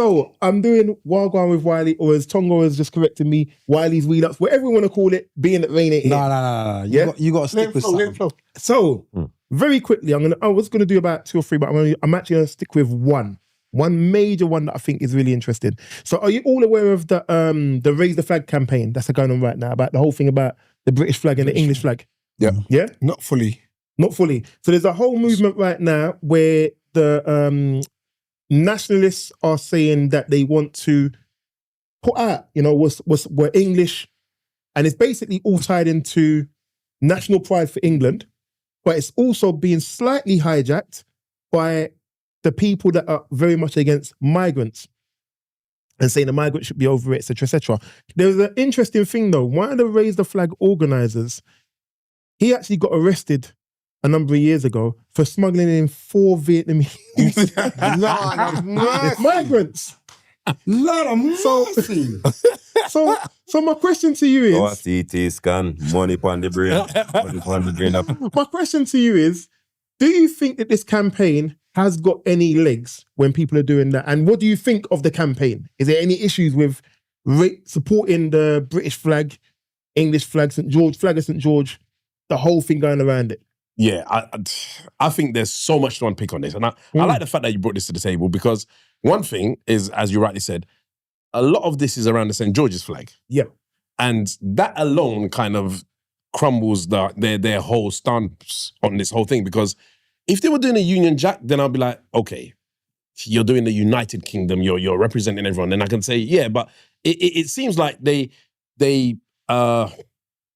So I'm doing Wagwan with Wiley, or as Tongo has just corrected me, Wiley's Wheel Ups, whatever you want to call it, being that rain ain't here. No. Yeah? You got to stick with something. So very quickly, I was gonna do about 2 or 3, but I'm actually gonna stick with one major one that I think is really interesting. So are you all aware of the Raise the Flag campaign that's going on right now, about the whole thing about the British flag and the English flag? Yeah. Yeah? Not fully. Not fully. So there's a whole movement right now where the nationalists are saying that they want to put out, we're English, and it's basically all tied into national pride for England, but it's also being slightly hijacked by the people that are very much against migrants and saying the migrants should be over it, etc., etc. There was an interesting thing though. One of the Raise the Flag organisers, he actually got arrested a number of years ago for smuggling in 4 Vietnamese migrants. Lord of mercy. So my question to you is... CT scan, money on the brain. Money on the brain. My question to you is, do you think that this campaign has got any legs when people are doing that? And what do you think of the campaign? Is there any issues with supporting the British flag, English flag, St. George, flag of St. George, the whole thing going around it? Yeah, I think there's so much to unpick on this. And I like the fact that you brought this to the table, because one thing is, as you rightly said, a lot of this is around the St. George's flag. Yeah. And that alone kind of crumbles their whole stance on this whole thing. Because if they were doing a Union Jack, then I'll be like, okay, you're doing the United Kingdom, you're representing everyone. Then I can say, yeah, but it seems like they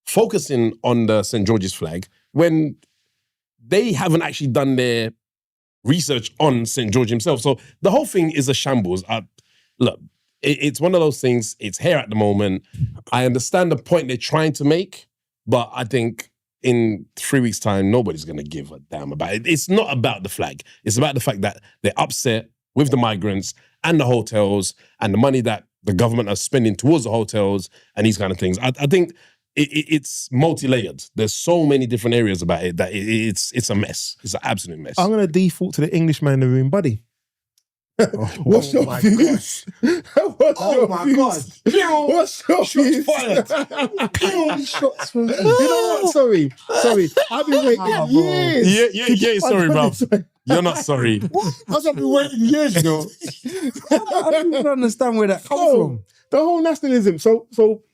focusing on the St. George's flag when they haven't actually done their research on St. George himself. So the whole thing is a shambles. Look, it's one of those things, it's here at the moment. I understand the point they're trying to make, but I think in 3 weeks' time, nobody's going to give a damn about it. It's not about the flag. It's about the fact that they're upset with the migrants and the hotels and the money that the government are spending towards the hotels and these kind of things. I think it's multi-layered. There's so many different areas about it that it's a mess. It's an absolute mess. I'm going to default to the Englishman in the room, buddy. What's your views? Oh my God. What's your views? Shots fired. You know what? Sorry. I've been waiting years. Yeah, sorry, bro. You're not sorry. I've been waiting years, you know. I don't even understand where that comes from. The whole nationalism. So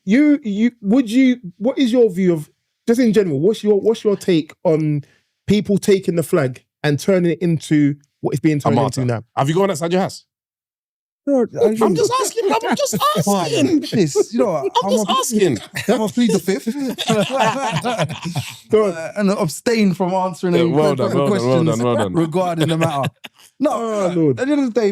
what is your view of, just in general, what's your take on people taking the flag and turning it into what it's being turned into now? Have you gone outside your house? No, I'm just asking. I'm just asking. This, you know what? I'm just asking. I'm gonna plead the fifth and abstain from answering any questions regarding the matter. No, at the end of the day,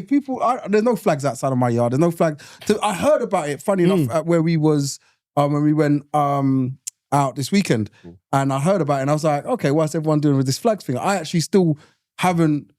there's no flags outside of my yard. There's no flag. I heard about it, funny enough, at where we was when we went out this weekend, and I heard about it and I was like, okay, what's everyone doing with this flags thing? I actually still haven't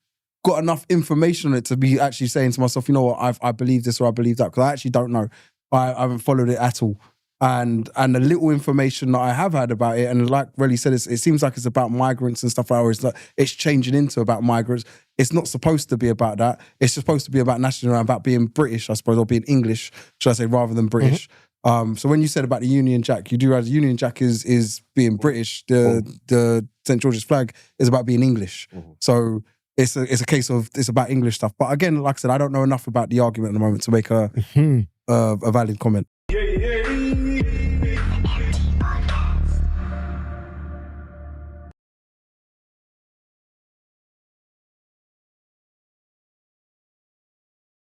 got enough information on it to be actually saying to myself, you know what, I believe this or I believe that, because I actually don't know. I haven't followed it at all. And the little information that I have had about it, and like Relly said, it seems like it's about migrants and stuff like that. It's changing into about migrants. It's not supposed to be about that. It's supposed to be about national, about being British, I suppose, or being English, should I say, rather than British. So when you said about the Union Jack, you do realize the Union Jack is being British. The St. George's flag is about being English. So it's a case of, it's about English stuff. But again, like I said, I don't know enough about the argument at the moment to make a valid comment. Yeah.